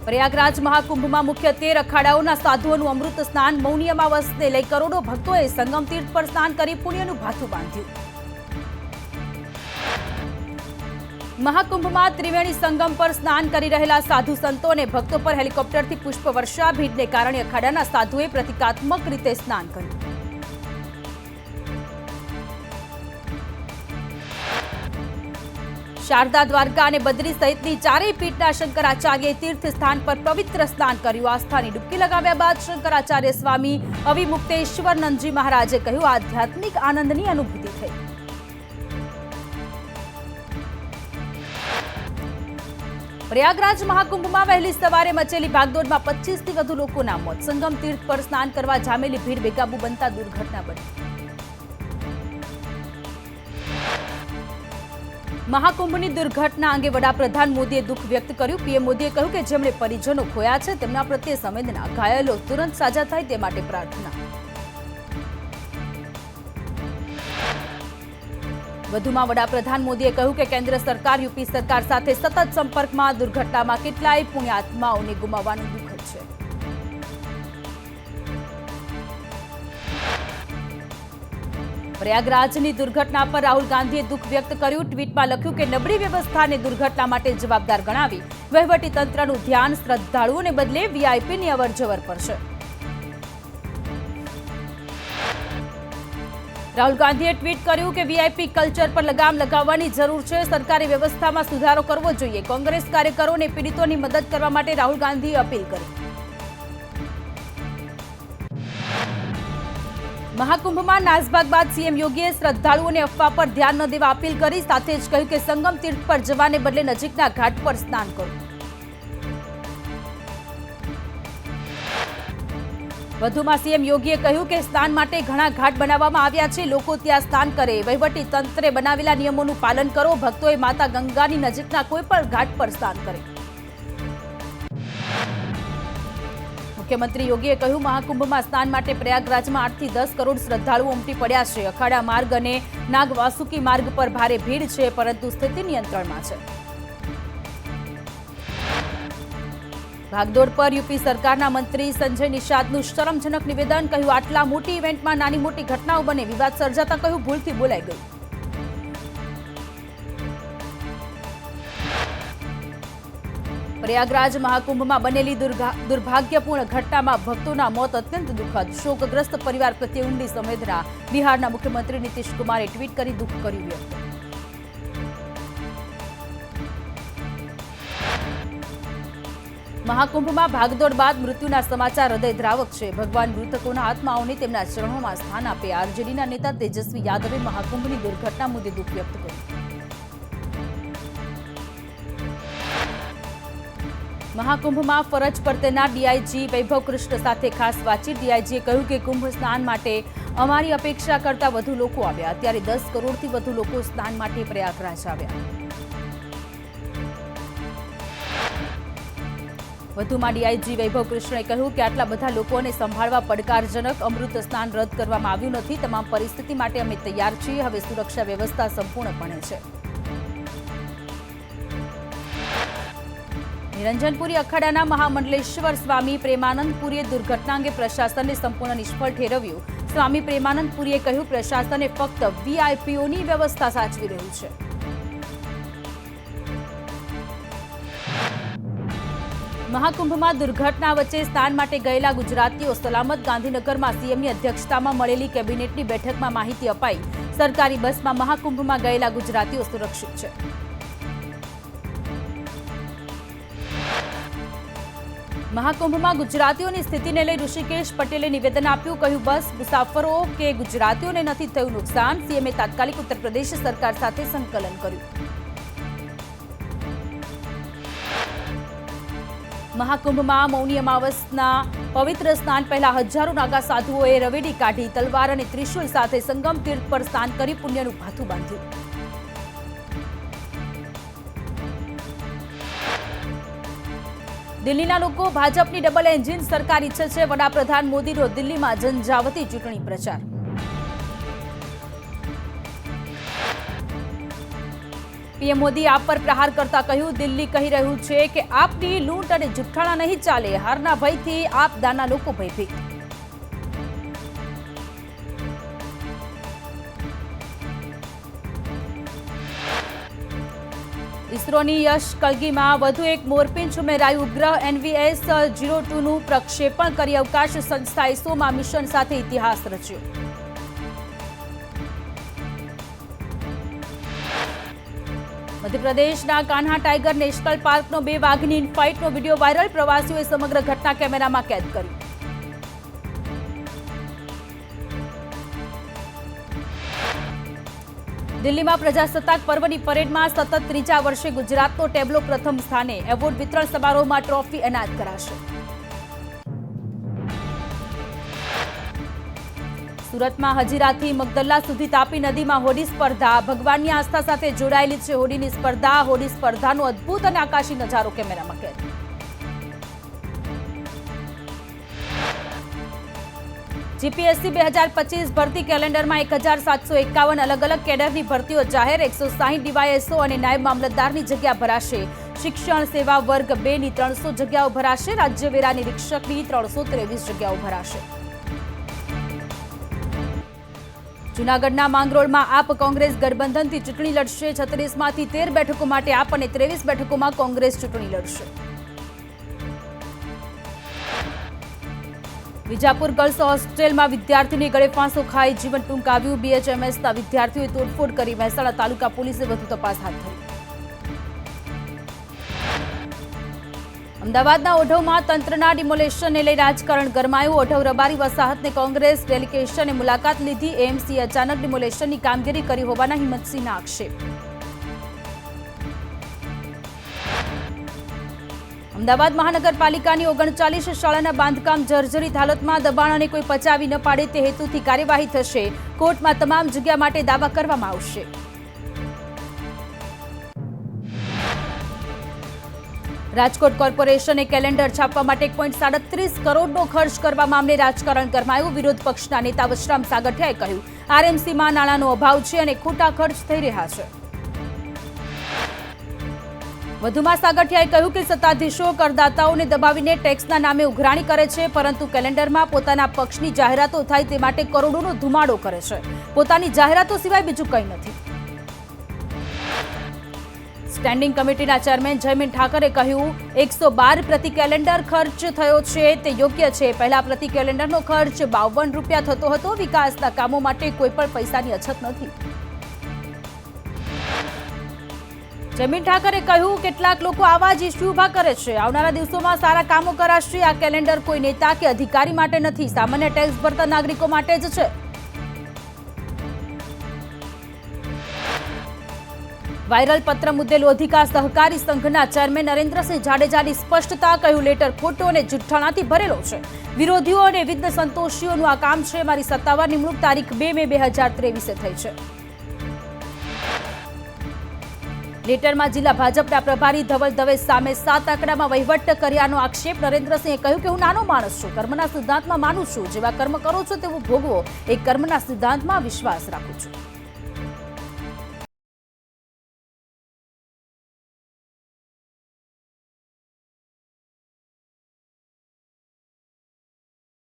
પ્રયાગરાજ મહાકુંભમાં મુખ્ય 13 અખાડાઓના સાધુઓનું અમૃત સ્નાન મૌની અમાવસને લઈ કરોડો ભક્તોએ સંગમ તીર્થ પર સ્નાન કરી પુણ્યનું ભાથું બાંધ્યું. મહાકુંભમાં ત્રિવેણી સંગમ પર સ્નાન કરી રહેલા સાધુ સંતો અને ભક્તો પર હેલિકોપ્ટરથી પુષ્પવર્ષા. ભીડને કારણે અખાડાના સાધુએ પ્રતિકાત્મક રીતે સ્નાન કર્યું. શારદા, દ્વારકા અને બદ્રી સહિતની ચારેય પીઠના શંકરાચાર્યએ તીર્થ સ્થાન પર પવિત્ર સ્નાન કર્યું. આસ્થાની ડૂબકી લગાવ્યા બાદ શંકરાચાર્ય સ્વામી અવિમુક્તેશ્વરનંદજી મહારાજે કહ્યું, આધ્યાત્મિક આનંદની અનુભૂતિ થઈ. પ્રયાગરાજ મહાકુંભમાં વહેલી સવારે મચેલી ભાગદોડમાં 25થી વધુ લોકોના મોત. સંગમ તીર્થ પર સ્નાન કરવા જામેલી ભીડ બેકાબુ બનતા દુર્ઘટના બની. મહાકુંભની દુર્ઘટના અંગે વડાપ્રધાન મોદીએ દુઃખ વ્યક્ત કર્યું. પીએમ મોદીએ કહ્યું કે જેમણે પરિજનો ખોયા છે તેમના પ્રત્યે સંવેદના. ઘાયલો તુરંત સાજા થાય તે માટે પ્રાર્થના. વધુમાં વડાપ્રધાન મોદીએ કહ્યું કે કેન્દ્ર સરકાર યુપી સરકાર સાથે સતત સંપર્કમાં. દુર્ઘટનામાં કેટલાય પુણ્યાત્માઓને ગુમાવવાનું દુઃખદ છે. પ્રયાગરાજની દુર્ઘટના પર રાહુલ ગાંધીએ દુઃખ વ્યક્ત કર્યું. ટ્વીટમાં લખ્યું કે નબળી વ્યવસ્થાને દુર્ઘટના માટે જવાબદાર ગણાવી વહીવટી તંત્રનું ધ્યાન શ્રદ્ધાળુઓને બદલે વીઆઈપીની અવરજવર પર છે. રાહુલ ગાંધીએ ટ્વીટ કર્યું કે વીઆઈપી કલ્ચર પર લગામ લગાવવાની જરૂર છે. સરકારી વ્યવસ્થામાં સુધારો કરવો જોઈએ. કોંગ્રેસ કાર્યકરો અને પીડિતોની મદદ કરવા માટે રાહુલ ગાંધીએ અપીલ કરી. મહાકુંભમાં નાસભાગ બાદ સીએમ યોગીએ શ્રદ્ધાળુઓને અફવા પર ધ્યાન ન દેવા અપીલ કરી. સાથે જ કહ્યું કે સંગમ તીર્થ પર જવાને બદલે નજીકના ઘાટ પર સ્નાન કરો. વધુમાં સીએમ યોગીએ કહ્યું કે સ્નાન માટે ઘણા ઘાટ બનાવવામાં આવ્યા છે. લોકો ત્યાં સ્નાન કરે. વહીવટી તંત્રે બનાવેલા નિયમોનું પાલન કરો. ભક્તોએ માતા ગંગાની નજીકના કોઈ પણ ઘાટ પર સ્નાન કરે. મુખ્યમંત્રી યોગીએ કહ્યું, મહાકુંભમાં સ્નાન માટે પ્રયાગરાજમાં 8 થી 10 કરોડ શ્રદ્ધાળુઓ ઉમટી પડ્યા છે. અખાડા માર્ગ અને નાગ વાસુકી માર્ગ પર ભારે ભીડ છે, પરંતુ સ્થિતિ નિયંત્રણમાં છે. ભાગદોડ પર યુપી સરકારના મંત્રી સંજય નિષાદનું શરમજનક નિવેદન. કહ્યું, આટલા મોટી ઇવેન્ટમાં નાની મોટી ઘટનાઓ બને. વિવાદ સર્જાતા કહ્યું, ભૂલથી બોલાઈ ગયું. પ્રયાગરાજ મહાકુંભમાં બનેલી દુર્ભાગ્યપૂર્ણ ઘટનામાં ભક્તોના મોત અત્યંત દુઃખદ. શોકગ્રસ્ત પરિવાર પ્રત્યે ઊંડી સંવેદના. બિહારના મુખ્યમંત્રી નીતિશ કુમારે ટ્વીટ કરી દુઃખ કર્યું વ્યક્ત. મહાકુંભમાં ભાગદોડ બાદ મૃત્યુના સમાચાર હૃદયદ્રાવક છે. ભગવાન મૃતકોના આત્માઓને તેમના ચરણોમાં સ્થાન આપે. આરજેડીના નેતા તેજસ્વી યાદવે મહાકુંભની દુર્ઘટના મુદ્દે દુઃખ વ્યક્ત કર્યું. મહાકુંભમાં ફરજ પર તૈનાત ડીઆઈજી વૈભવ કૃષ્ણ સાથે ખાસ વાતચીત. ડીઆઈજીએ કહ્યું કે કુંભ સ્નાન માટે અમારી અપેક્ષા કરતાં વધુ લોકો આવ્યા. અત્યારે 10 કરોડથી વધુ લોકો સ્નાન માટે પ્રયાગરાજ આવ્યા. વધુમાં ડીઆઈજી વૈભવ કૃષ્ણે કહ્યું કે આટલા બધા લોકોને સંભાળવા પડકારજનક. અમૃત સ્નાન રદ કરવામાં આવ્યું નથી. તમામ પરિસ્થિતિ માટે અમે તૈયાર છીએ. હવે સુરક્ષા વ્યવસ્થા સંપૂર્ણપણે છે. નિરંજનપુરી અખાડાના મહામંડલેશ્વર સ્વામી પ્રેમાનંદ પુરીએ દુર્ઘટના અંગે પ્રશાસનને સંપૂર્ણ નિષ્ફળ ઠેરવ્યું. સ્વામી પ્રેમાનંદ પુરીએ કહ્યું, પ્રશાસને ફક્ત વીઆઈપીઓની વ્યવસ્થા સાચવી રહ્યું છે. મહાકુંભમાં દુર્ઘટના વચ્ચે સ્નાન માટે ગયેલા ગુજરાતીઓ સલામત. ગાંધીનગરમાં સીએમની અધ્યક્ષતામાં મળેલી કેબિનેટની બેઠકમાં માહિતી અપાઈ. સરકારી બસમાં મહાકુંભમાં ગયેલા ગુજરાતીઓ સુરક્ષિત છે. મહાકુંભમાં ગુજરાતીઓની સ્થિતિને લઈ ઋષિકેશ પટેલે નિવેદન આપ્યું. કહ્યું, બસ મુસાફરો કે ગુજરાતીઓને નથી થયું નુકસાન. સીએમએ તાત્કાલિક ઉત્તર પ્રદેશ સરકાર સાથે સંકલન કર્યું. મહાકુંભમાં મૌની અમાવસના પવિત્ર સ્નાન પહેલા હજારો નાગા સાધુઓએ રવેડી કાઢી. તલવાર અને ત્રિશુલ સાથે સંગમ તીર્થ પર સ્નાન કરી પુણ્યનું ભાથું બાંધ્યું. દિલ્હીના લોકો ભાજપની ડબલ એન્જિન સરકાર ઈચ્છે છે. વડાપ્રધાન મોદીનો દિલ્હીમાં ઝંઝાવતી ચૂંટણી પ્રચાર. પીએમ મોદી આપ પર પ્રહાર કરતા કહ્યું, દિલ્હી કહી રહ્યું છે કે આપની લૂંટ અને જુઠ્ઠાણા નહીં ચાલે. હારના ભયથી આપ દાના લોકો ભયભીત. ઇસરોની યશ કલગીમાં વધુ એક મોરપિંચ ઉમેરાયું. ઉપગ્રહ NVS-02નું પ્રક્ષેપણ કરી અવકાશ સંસ્થાએ 100મા મિશન સાથે ઇતિહાસ રચ્યો. મધ્યપ્રદેશના કાન્હા ટાઈગર નેશનલ પાર્કનો 2 વાઘની ઇનફાઇટનો વિડીયો વાયરલ. પ્રવાસીઓએ સમગ્ર ઘટના કેમેરામાં કેદ કરી. દિલ્હીમાં પ્રજાસત્તાક પર્વની પરેડમાં સતત 3જા વર્ષે ગુજરાતનો ટેબ્લો પ્રથમ સ્થાને. એવોર્ડ વિતરણ સમારોહમાં ટ્રોફી એનાયત કરાશે. સુરતમાં હજીરાથી મગદલ્લા સુધી તાપી નદીમાં હોડી સ્પર્ધા. ભગવાનની આસ્થા સાથે જોડાયેલી છે હોડીની સ્પર્ધા. હોડી સ્પર્ધાનો અદ્ભુત અને આકાશી નજારો કેમેરામાં કેદ. જીપીએસસી 2025 ભરતી કેલેન્ડરમાં 1751 અલગ અલગ કેડરની ભરતીઓ જાહેર. 160 ડીવાયએસઓ અને નાયબ મામલતદારની જગ્યા ભરાશે. શિક્ષણ સેવા વર્ગ 2ની 300 જગ્યાઓ ભરાશે. રાજ્ય વેરા નિરીક્ષકની 323 જગ્યાઓ ભરાશે. જૂનાગઢના માંગરોળમાં આપ કોંગ્રેસ ગઠબંધનથી ચૂંટણી લડશે. 36માંથી 13 બેઠકો માટે આપ અને 23 બેઠકોમાં કોંગ્રેસ ચૂંટણી લડશે. વિજાપુર ગર્લ્સ હોસ્ટેલમાં વિદ્યાર્થીની ગળે ફાંસો ખાઈ જીવન ટૂંકાવ્યું. BHMSના વિદ્યાર્થીઓએ તોડફોડ કરી. મહેસાણા તાલુકા પોલીસે વધુ તપાસ હાથ ધરી. અમદાવાદના ઓઢવમાં તંત્રના ડિમોલેશનને લઈ રાજકારણ ગરમાયું. ઓઢવ રબારી વસાહતને કોંગ્રેસ ડેલિગેશને મુલાકાત લીધી. AMCએ અચાનક ડિમોલેશનની કામગીરી કરી હોવાના હિંમતસિંહના આક્ષેપ. અમદાવાદ મહાનગરપાલિકાની 39 શાળાના બાંધકામ જર્જરિત હાલતમાં. દબાણ અને કોઈ પચાવી ન પાડે તે હેતુથી કાર્યવાહી થશે. કોર્ટમાં તમામ જગ્યા માટે દાવા કરવામાં આવશે. રાજકોટ કોર્પોરેશને કેલેન્ડર છાપવા માટે 1.37 કરોડનો ખર્ચ કરવા મામલે રાજકારણ ગરમાયું. વિરોધ પક્ષના નેતા વશરામ સાગઠિયાએ કહ્યું, RMCમાં નાણાંનો અભાવ છે અને ખોટા ખર્ચ થઈ રહ્યા છે. વધુમાં સાગઠિયાએ કહ્યું કે સત્તાધીશો કરદાતાઓને દબાવીને ટેક્સના નામે ઉઘરાણી કરે છે, પરંતુ કેલેન્ડરમાં પોતાના પક્ષની જાહેરાતો થાય તે માટે કરોડોનો ધુમાડો કરે છે. પોતાની જાહેરાતો સિવાય બીજું કંઈ નથી. સ્ટેન્ડિંગ કમિટીના ચેરમેન જયમીન ઠાકરે કહ્યું, 112 પ્રતિ કેલેન્ડર ખર્ચ થયો છે તે યોગ્ય છે. પહેલા પ્રતિ કેલેન્ડરનો ખર્ચ 52 રૂપિયા થતો હતો. વિકાસના કામો માટે કોઈ પણ પૈસાની અછત નથી. જયમીન ઠાકરે કહ્યું, કેટલાક લોકો આવા જ ઇસ્યુ ઉભા કરે છે. આવનારા દિવસોમાં સારા કામો કરાશે. આ કેલેન્ડર કોઈ નેતા કે અધિકારી માટે નથી, સામાન્ય ટેક્સ ભરતા નાગરિકો માટે જ છે. વાયરલ પત્ર મુદ્દે લોધિકા સહકારી સંઘના ચેરમેન નરેન્દ્રસિંહ જાડેજાની સ્પષ્ટતા. કહ્યું, લેટર ખોટો અને જુઠ્ઠાણાથી ભરેલો છે. વિરોધીઓ અને વિઘ્ન સંતોષીઓનું આ કામ છે. મારી સત્તાવાર નિમણૂક તારીખ 2 મે 2023 થઈ છે. લેટરમાં જિલ્લા ભાજપના પ્રભારી ધવલ દવે સામે 7 આંકડામાં વહીવટ કર્યાનો આક્ષેપ. નરેન્દ્રસિંહે કહ્યું કે હું નાનો માણસ છું, કર્મના સિદ્ધાંતમાં માનું છું. જેવા કર્મ કરો છો તેવું ભોગવો. એ કર્મના સિદ્ધાંતમાં વિશ્વાસ રાખું છું.